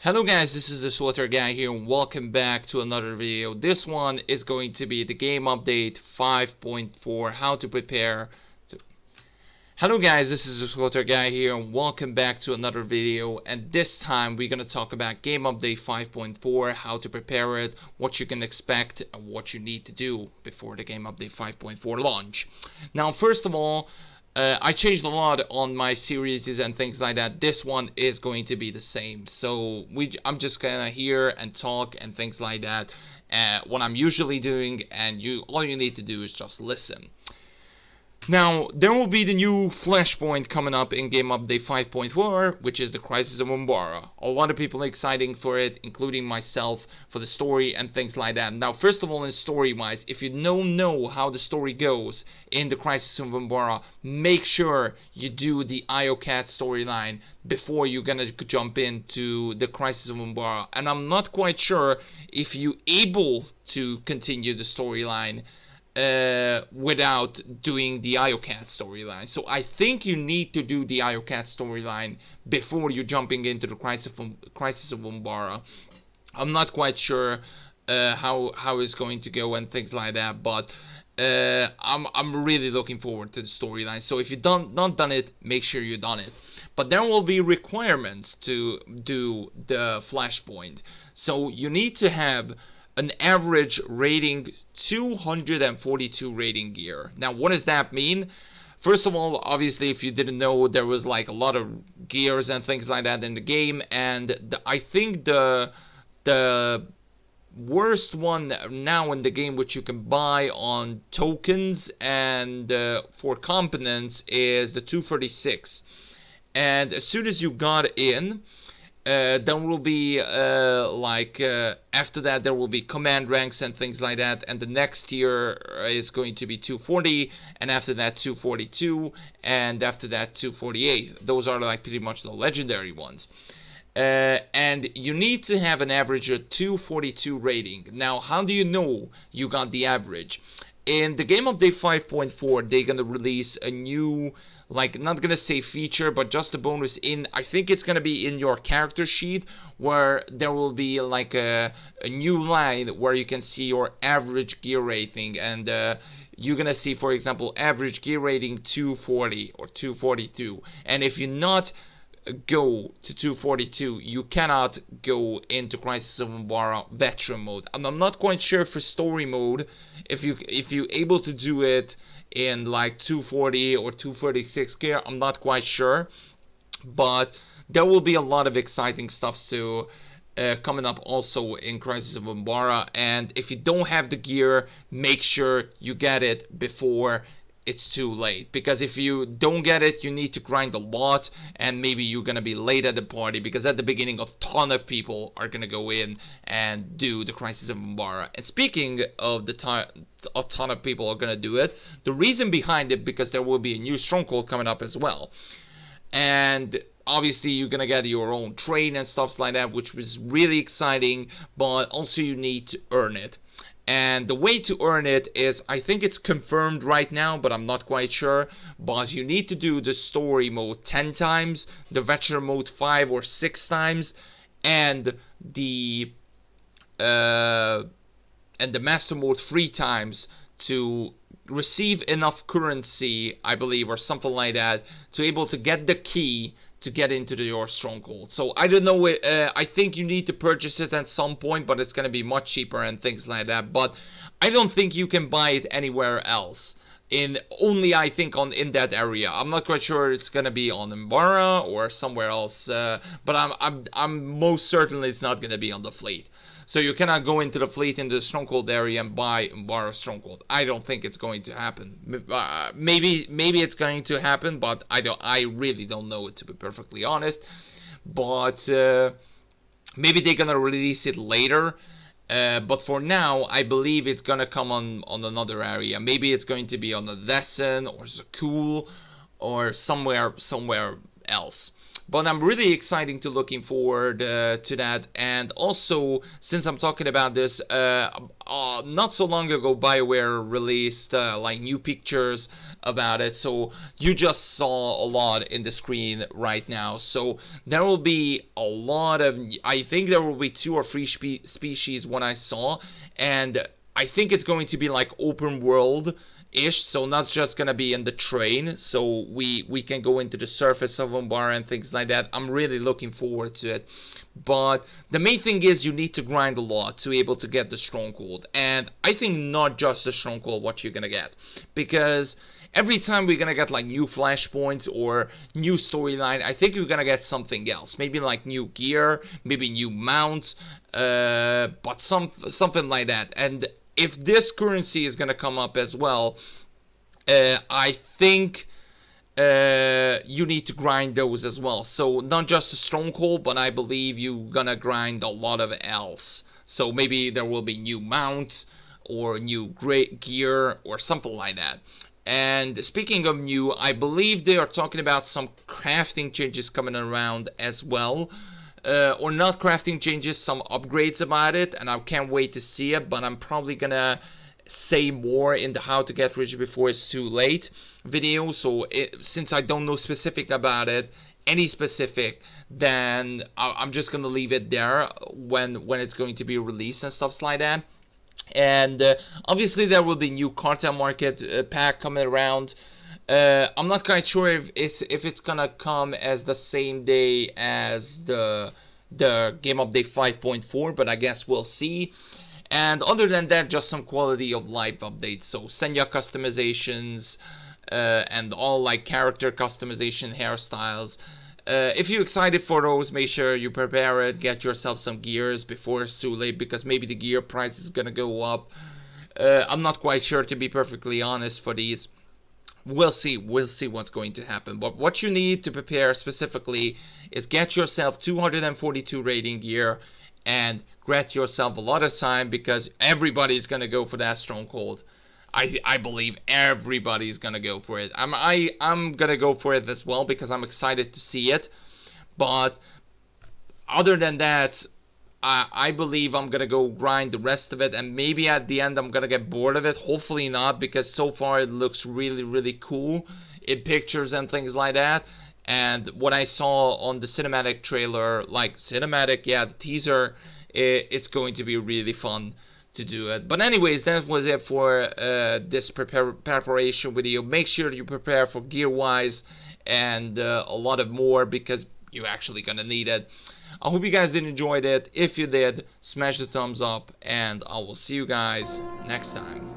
Hello guys, this is the SWTOR guy here and welcome back to another video. This one is going to be the game update 5.4, how to prepare to... Hello guys, this is the SWTOR guy here and welcome back to another video, and this time we're going to talk about game update 5.4, how to prepare it, what you can expect, and what you need to do before the game update 5.4 launch. Now first of all, I changed a lot on my series and things like that. This one is going to be the same. So I'm just gonna hear and talk and things like that. What I'm usually doing, and all you need to do is just listen. Now, there will be the new flashpoint coming up in Game Update 5.4, which is the Crisis of Umbara. A lot of people are excited for it, including myself, for the story and things like that. Now, first of all, in story-wise, if you don't know how the story goes in the Crisis of Umbara, make sure you do the alot storyline before you're gonna jump into the Crisis of Umbara. And I'm not quite sure if you're able to continue the storyline without doing the alot storyline. So I think you need to do the alot storyline before you're jumping into the Crisis of Umbara. I'm not quite sure how it's going to go and things like that, but I'm really looking forward to the storyline. So if you've not done it, make sure you've done it. But there will be requirements to do the flashpoint. So you need to have an average rating 242 rating gear. Now, what does that mean? First of all, obviously, if you didn't know, there was like a lot of gears and things like that in the game, and I think the worst one now in the game, which you can buy on tokens and for components, is the 236. And as soon as you got in, there will be after that there will be command ranks and things like that, and the next tier is going to be 240, and after that 242, and after that 248. Those are like pretty much the legendary ones. And you need to have an average of 242 rating. Now, how do you know you got the average? In the game update 5.4, they're gonna release a new, like, not gonna say feature, but just a bonus in, I think it's gonna be in your character sheet, where there will be like a new line where you can see your average gear rating, and you're gonna see, for example, average gear rating 240 or 242, and if you not go to 242, you cannot go into Crisis of Umbara veteran mode. And I'm not quite sure for story mode if you're able to do it in like 240 or 236 gear. I'm not quite sure, but there will be a lot of exciting stuff to coming up also in Crisis of Umbara. And if you don't have the gear, make sure you get it before it's too late, because if you don't get it, you need to grind a lot, and maybe you're gonna be late at the party, because at the beginning a ton of people are gonna go in and do the Crisis of Umbara. And speaking of the time a ton of people are gonna do it, the reason behind it, because there will be a new stronghold coming up as well, and obviously you're gonna get your own train and stuff like that, which was really exciting, but also you need to earn it. And the way to earn it is, I think it's confirmed right now, but I'm not quite sure. But you need to do the story mode 10 times, the veteran mode 5 or 6 times, and the master mode 3 times to receive enough currency, I believe, or something like that, to able to get the key to get into your stronghold. So I don't know, I think you need to purchase it at some point, but it's going to be much cheaper and things like that. But I don't think you can buy it anywhere else. Only I think in that area. I'm not quite sure it's gonna be on Umbara or somewhere else, but I'm most certainly it's not gonna be on the fleet. So you cannot go into the fleet in the stronghold area and buy Umbara stronghold. I don't think it's going to happen. Maybe it's going to happen, but I really don't know it, to be perfectly honest. But maybe they're gonna release it later. But for now, I believe it's gonna come on another area. Maybe it's going to be on the Lesson or Zakul or somewhere else. But I'm really excited to looking forward to that. And also, since I'm talking about this, not so long ago, BioWare released like new pictures about it. So you just saw a lot in the screen right now. So there will be a lot of, I think there will be 2 or 3 species what I saw. And I think it's going to be like open world ish, so not just gonna be in the train, so we can go into the surface of Umbara and things like that. I'm really looking forward to it. But the main thing is you need to grind a lot to be able to get the stronghold, and I think not just the stronghold what you're gonna get, because every time we're gonna get like new flashpoints or new storyline, I think we're gonna get something else, maybe like new gear, maybe new mounts, but something like that. And if this currency is going to come up as well, I think you need to grind those as well. So not just a stronghold, but I believe you're going to grind a lot of else. So maybe there will be new mounts or new great gear or something like that. And speaking of new, I believe they are talking about some crafting changes coming around as well. Or not crafting changes, some upgrades about it, and I can't wait to see it. But I'm probably gonna say more in the how to get rich before it's too late video. So since I don't know specific about it, any specific, then I'm just gonna leave it there when it's going to be released and stuff like that. And obviously there will be new cartel market pack coming around. I'm not quite sure if it's gonna come as the same day as the game update 5.4, but I guess we'll see. And other than that, just some quality of life updates. So Senya customizations and all like character customization, hairstyles. If you're excited for those, make sure you prepare it. Get yourself some gears before it's too late, because maybe the gear price is gonna go up. I'm not quite sure, to be perfectly honest, for these. We'll see what's going to happen. But what you need to prepare specifically is get yourself 242 rating gear and get yourself a lot of time, because everybody's gonna go for that stronghold. I believe everybody's gonna go for it. I'm gonna go for it as well, because I'm excited to see it. But other than that, I believe I'm gonna go grind the rest of it, and maybe at the end I'm gonna get bored of it. Hopefully not, because so far it looks really, really cool in pictures and things like that. And what I saw on the cinematic trailer, the teaser, it's going to be really fun to do it. But anyways, that was it for this preparation video. Make sure you prepare for gear wise and a lot of more, because you're actually gonna need it. I hope you guys did enjoy it. If you did, smash the thumbs up, and I will see you guys next time.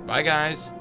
Bye guys.